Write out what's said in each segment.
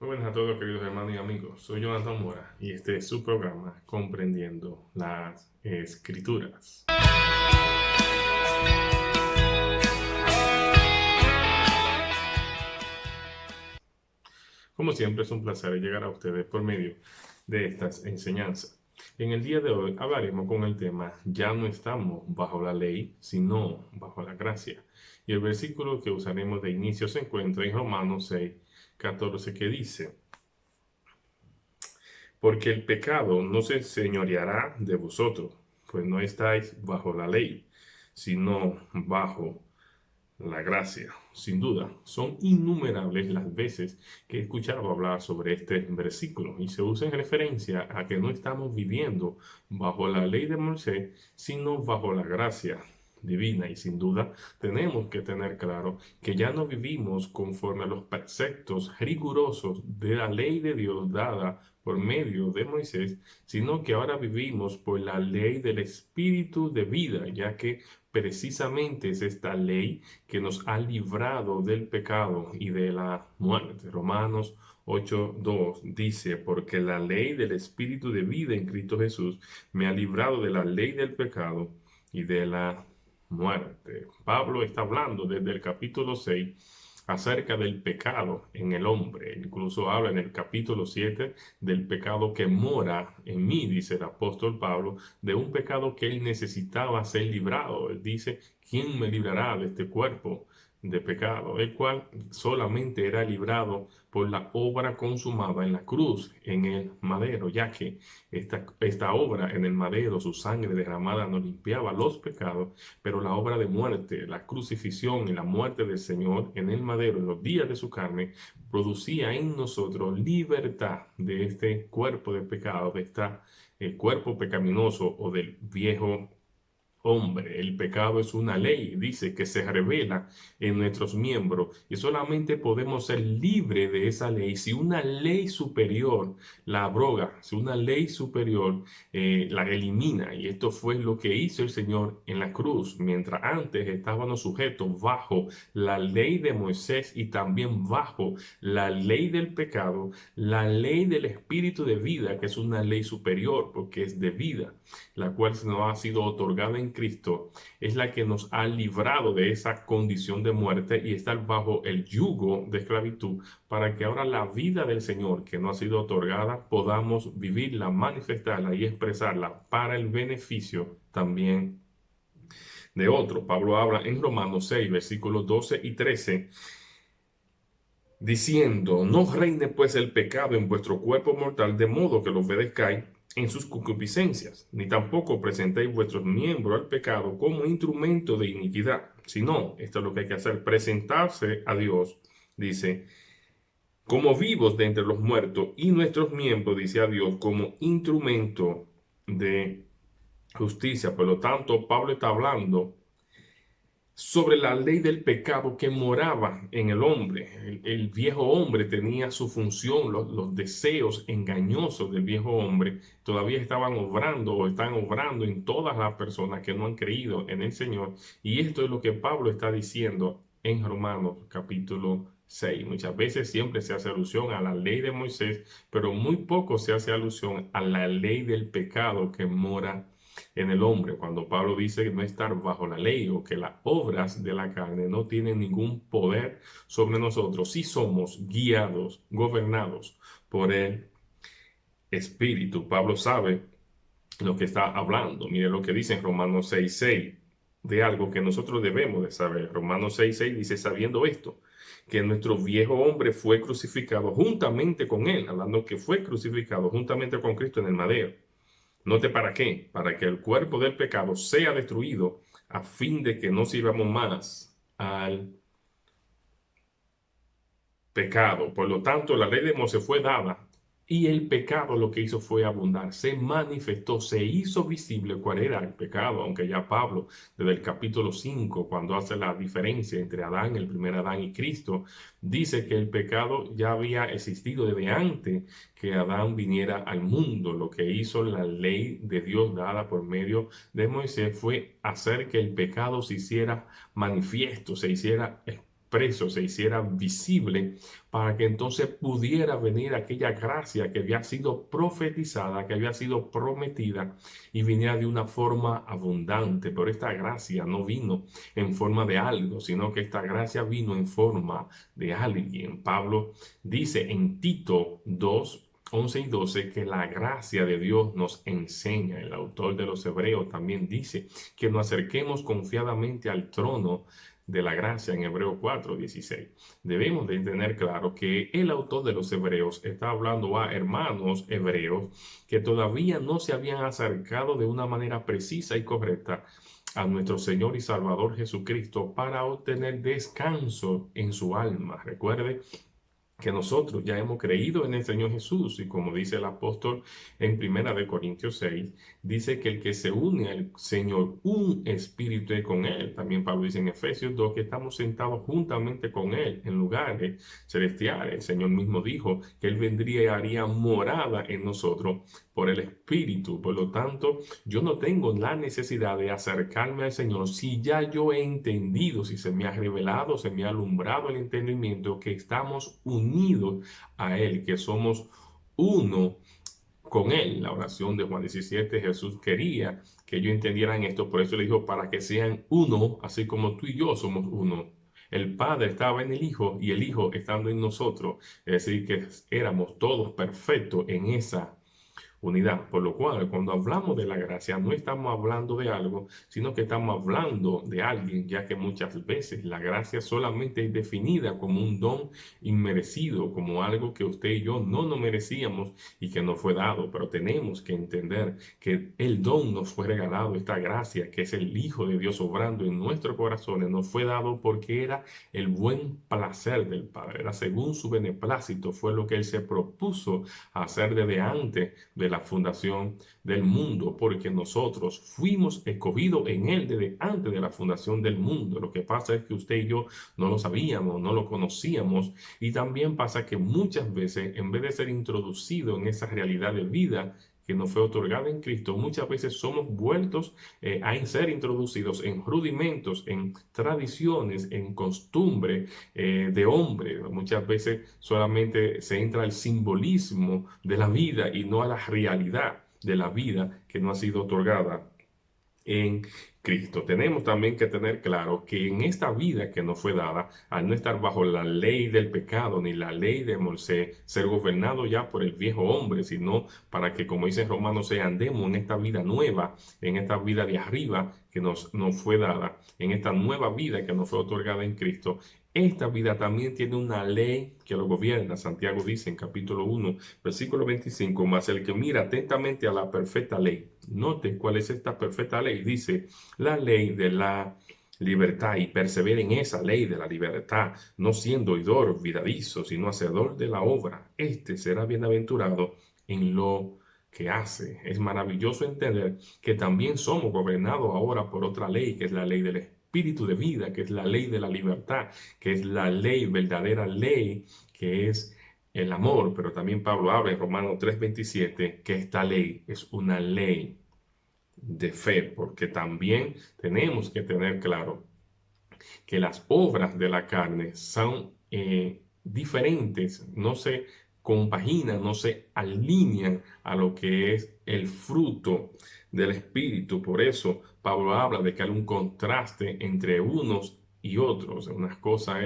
Muy buenas a todos, queridos hermanos y amigos. Soy Jonathan Mora y este es su programa Comprendiendo las Escrituras. Como siempre, es un placer llegar a ustedes por medio de estas enseñanzas. En el día de hoy hablaremos con el tema "Ya no estamos bajo la ley, sino bajo la gracia". Y el versículo que usaremos de inicio se encuentra en Romanos 6:14, que dice: Porque el pecado no se enseñoreará de vosotros, pues no estáis bajo la ley, sino bajo la gracia. Sin duda, son innumerables las veces que he escuchado hablar sobre este versículo y se usa en referencia a que no estamos viviendo bajo la ley de Moisés, sino bajo la gracia divina. Y sin duda tenemos que tener claro que ya no vivimos conforme a los preceptos rigurosos de la ley de Dios dada por medio de Moisés, sino que ahora vivimos por la ley del Espíritu de vida, ya que precisamente es esta ley que nos ha librado del pecado y de la muerte. Romanos 8:2 dice: porque la ley del Espíritu de vida en Cristo Jesús me ha librado de la ley del pecado y de la muerte. Pablo está hablando desde el capítulo 6 acerca del pecado en el hombre. Incluso habla en el capítulo 7 del pecado que mora en mí, dice el apóstol Pablo, de un pecado que él necesitaba ser librado. Él dice: ¿quién me librará de este cuerpo de pecado? El cual solamente era librado por la obra consumada en la cruz, en el madero, ya que esta obra en el madero, su sangre derramada, nos limpiaba los pecados, pero la obra de muerte, la crucifixión y la muerte del Señor en el madero, en los días de su carne, producía en nosotros libertad de este cuerpo de pecado, de este cuerpo pecaminoso o del viejo hombre. El pecado es una ley, dice, que se revela en nuestros miembros y solamente podemos ser libres de esa ley si una ley superior la abroga, si una ley superior la elimina. Y esto fue lo que hizo el Señor en la cruz. Mientras antes estábamos sujetos bajo la ley de Moisés y también bajo la ley del pecado, la ley del Espíritu de vida, que es una ley superior porque es de vida, la cual se nos ha sido otorgada en Cristo, es la que nos ha librado de esa condición de muerte y estar bajo el yugo de esclavitud, para que ahora la vida del Señor que nos ha sido otorgada podamos vivirla, manifestarla y expresarla para el beneficio también de otro. Pablo habla en Romanos 6, versículos 12 y 13, diciendo: no reine pues el pecado en vuestro cuerpo mortal, de modo que lo obedezcáis en sus concupiscencias, ni tampoco presentéis vuestros miembros al pecado como instrumento de iniquidad, sino, esto es lo que hay que hacer, presentarse a Dios, dice, como vivos de entre los muertos, y nuestros miembros, dice, a Dios como instrumento de justicia. Por lo tanto, Pablo está hablando sobre la ley del pecado que moraba en el hombre. El viejo hombre tenía su función, los deseos engañosos del viejo hombre todavía estaban obrando o están obrando en todas las personas que no han creído en el Señor. Y esto es lo que Pablo está diciendo en Romanos capítulo 6. Muchas veces siempre se hace alusión a la ley de Moisés, pero muy poco se hace alusión a la ley del pecado que mora en el hombre, cuando Pablo dice no estar bajo la ley o que las obras de la carne no tienen ningún poder sobre nosotros, si somos guiados, gobernados por el Espíritu. Pablo sabe lo que está hablando. Mire lo que dice en Romanos 6:6, de algo que nosotros debemos de saber. Romanos 6:6 dice: sabiendo esto, que nuestro viejo hombre fue crucificado juntamente con él, hablando que fue crucificado juntamente con Cristo en el madero. Note para qué: para que el cuerpo del pecado sea destruido, a fin de que no sirvamos más al pecado. Por lo tanto, la ley de Moisés fue dada y el pecado lo que hizo fue abundar, se manifestó, se hizo visible cuál era el pecado, aunque ya Pablo, desde el capítulo 5, cuando hace la diferencia entre Adán, el primer Adán, y Cristo, dice que el pecado ya había existido desde antes que Adán viniera al mundo. Lo que hizo la ley de Dios dada por medio de Moisés fue hacer que el pecado se hiciera manifiesto, se hiciera desprecio se hiciera visible para que entonces pudiera venir aquella gracia que había sido profetizada, que había sido prometida y viniera de una forma abundante. Pero esta gracia no vino en forma de algo, sino que esta gracia vino en forma de alguien. Pablo dice en Tito 2, 11 y 12 que la gracia de Dios nos enseña. El autor de los Hebreos también dice que nos acerquemos confiadamente al trono de la gracia en Hebreos 4, 16. Debemos de tener claro que el autor de los Hebreos está hablando a hermanos hebreos que todavía no se habían acercado de una manera precisa y correcta a nuestro Señor y Salvador Jesucristo para obtener descanso en su alma. Recuerde que nosotros ya hemos creído en el Señor Jesús y como dice el apóstol en 1 Corintios 6, dice que el que se une al Señor, un espíritu es con Él. También Pablo dice en Efesios 2 que estamos sentados juntamente con Él en lugares celestiales. El Señor mismo dijo que Él vendría y haría morada en nosotros por el Espíritu. Por lo tanto, yo no tengo la necesidad de acercarme al Señor si ya yo he entendido, si se me ha revelado, se me ha alumbrado el entendimiento que estamos unidos a Él, que somos uno con Él. La oración de Juan 17, Jesús quería que ellos entendieran esto, por eso le dijo, para que sean uno, así como tú y yo somos uno. El Padre estaba en el Hijo y el Hijo estando en nosotros, es decir, que éramos todos perfectos en esa unidad. Por lo cual, cuando hablamos de la gracia, no estamos hablando de algo, sino que estamos hablando de alguien, ya que muchas veces la gracia solamente es definida como un don inmerecido, como algo que usted y yo no nos merecíamos y que nos fue dado. Pero tenemos que entender que el don nos fue regalado, esta gracia, que es el Hijo de Dios obrando en nuestros corazones, nos fue dado porque era el buen placer del Padre, era según su beneplácito, fue lo que Él se propuso hacer desde antes de la fundación del mundo, porque nosotros fuimos escogidos en Él desde antes de la fundación del mundo. Lo que pasa es que usted y yo no lo sabíamos, no lo conocíamos, y también pasa que muchas veces, en vez de ser introducido en esa realidad de vida que nos fue otorgada en Cristo, muchas veces somos vueltos a ser introducidos en rudimentos, en tradiciones, en costumbres de hombre. Muchas veces solamente se entra al simbolismo de la vida y no a la realidad de la vida que no ha sido otorgada en Cristo. Tenemos también que tener claro que en esta vida que nos fue dada, al no estar bajo la ley del pecado ni la ley de Moisés, ser gobernado ya por el viejo hombre, sino para que, como dice Romanos, andemos en esta vida nueva, en esta vida de arriba que nos fue dada, en esta nueva vida que nos fue otorgada en Cristo. Esta vida también tiene una ley que lo gobierna. Santiago dice en capítulo 1, versículo 25, mas el que mira atentamente a la perfecta ley. Note cuál es esta perfecta ley. Dice, la ley de la libertad, y persevera en esa ley de la libertad, no siendo oidor olvidadizo, sino hacedor de la obra. Este será bienaventurado en lo que hace. Es maravilloso entender que también somos gobernados ahora por otra ley, que es la ley del Espíritu de vida, que es la ley de la libertad, que es la ley, verdadera ley, que es el amor. Pero también Pablo habla en Romanos 3:27 que esta ley es una ley de fe, porque también tenemos que tener claro que las obras de la carne son diferentes, no se compaginan, no se alinean a lo que es el fruto del Espíritu. Por eso Pablo habla de que hay un contraste entre unos y otros. Una cosa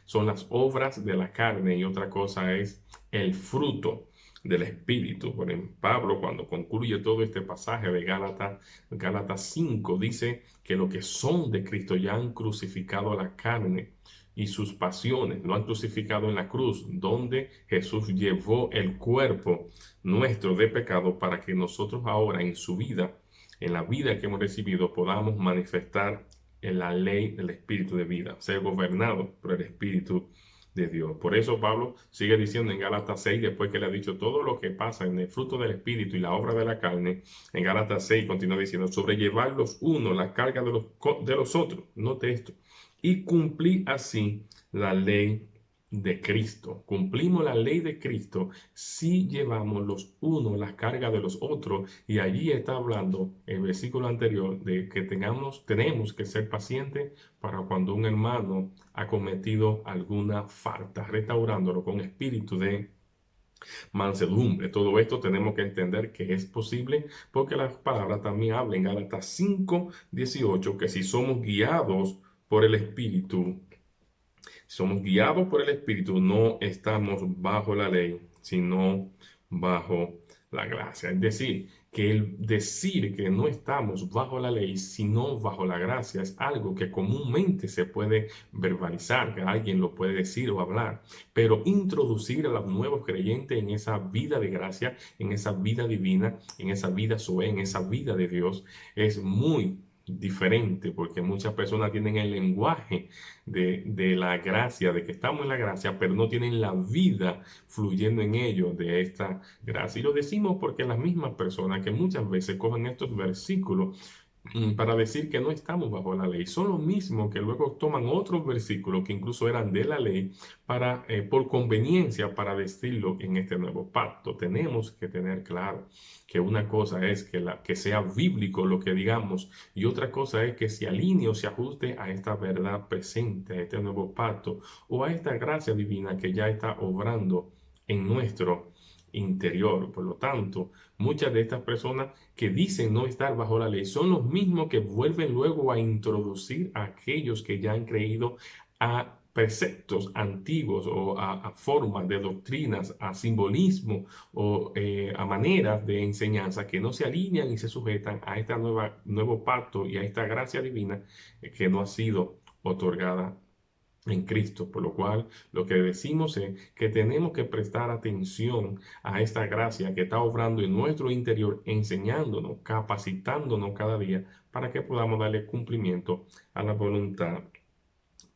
son las obras de la carne y otra cosa es el fruto del Espíritu. Por ejemplo, Pablo, cuando concluye todo este pasaje de Gálatas 5, dice que lo que son de Cristo ya han crucificado a la carne y sus pasiones, lo han crucificado en la cruz, donde Jesús llevó el cuerpo nuestro de pecado para que nosotros ahora en su vida, en la vida que hemos recibido, podamos manifestar en la ley del Espíritu de vida, ser gobernados por el Espíritu de Dios. Por eso Pablo sigue diciendo en Gálatas 6, después que le ha dicho todo lo que pasa en el fruto del Espíritu y la obra de la carne, en Gálatas 6 continúa diciendo, sobrellevar los unos la carga de los otros, note esto, y cumplir así la ley de Cristo. Cumplimos la ley de Cristo si llevamos los unos las cargas de los otros. Y allí está hablando el versículo anterior de que tenemos que ser pacientes para cuando un hermano ha cometido alguna falta, restaurándolo con espíritu de mansedumbre. Todo esto tenemos que entender que es posible porque las palabras también hablan en Gálatas 5:18 que si somos guiados por el Espíritu, somos guiados por el Espíritu, no estamos bajo la ley, sino bajo la gracia. Es decir, que el decir que no estamos bajo la ley, sino bajo la gracia, es algo que comúnmente se puede verbalizar, que alguien lo puede decir o hablar, pero introducir a los nuevos creyentes en esa vida de gracia, en esa vida divina, en esa vida zoe, en esa vida de Dios, es muy diferente porque muchas personas tienen el lenguaje de la gracia, de que estamos en la gracia, pero no tienen la vida fluyendo en ellos de esta gracia. Y lo decimos porque las mismas personas que muchas veces cogen estos versículos para decir que no estamos bajo la ley. Son los mismos que luego toman otros versículos que incluso eran de la ley para, por conveniencia para decirlo en este nuevo pacto. Tenemos que tener claro que una cosa es que sea bíblico lo que digamos y otra cosa es que se alinee o se ajuste a esta verdad presente, a este nuevo pacto o a esta gracia divina que ya está obrando en nuestro interior. Por lo tanto, muchas de estas personas que dicen no estar bajo la ley son los mismos que vuelven luego a introducir a aquellos que ya han creído a preceptos antiguos o a formas de doctrinas, a simbolismo o a maneras de enseñanza que no se alinean y se sujetan a este nuevo pacto y a esta gracia divina que no ha sido otorgada en Cristo, por lo cual lo que decimos es que tenemos que prestar atención a esta gracia que está obrando en nuestro interior, enseñándonos, capacitándonos cada día para que podamos darle cumplimiento a la voluntad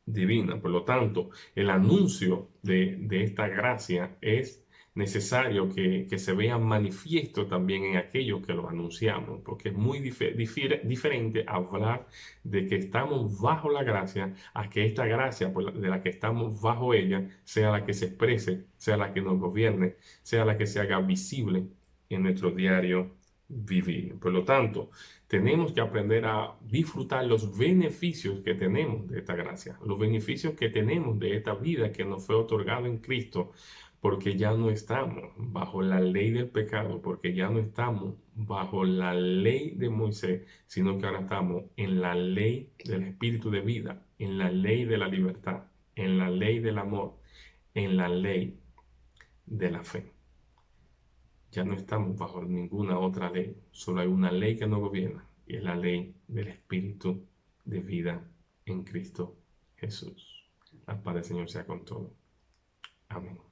divina. Por lo tanto, el anuncio de esta gracia es necesario que se vea manifiesto también en aquellos que lo anunciamos, porque es muy diferente hablar de que estamos bajo la gracia a que esta gracia de la que estamos bajo ella sea la que se exprese, sea la que nos gobierne, sea la que se haga visible en nuestro diario vivir. Por lo tanto, tenemos que aprender a disfrutar los beneficios que tenemos de esta gracia, los beneficios que tenemos de esta vida que nos fue otorgada en Cristo, porque ya no estamos bajo la ley del pecado, porque ya no estamos bajo la ley de Moisés, sino que ahora estamos en la ley del espíritu de vida, en la ley de la libertad, en la ley del amor, en la ley de la fe. Ya no estamos bajo ninguna otra ley, solo hay una ley que nos gobierna y es la ley del Espíritu de vida en Cristo Jesús. La paz del Señor sea con todos. Amén.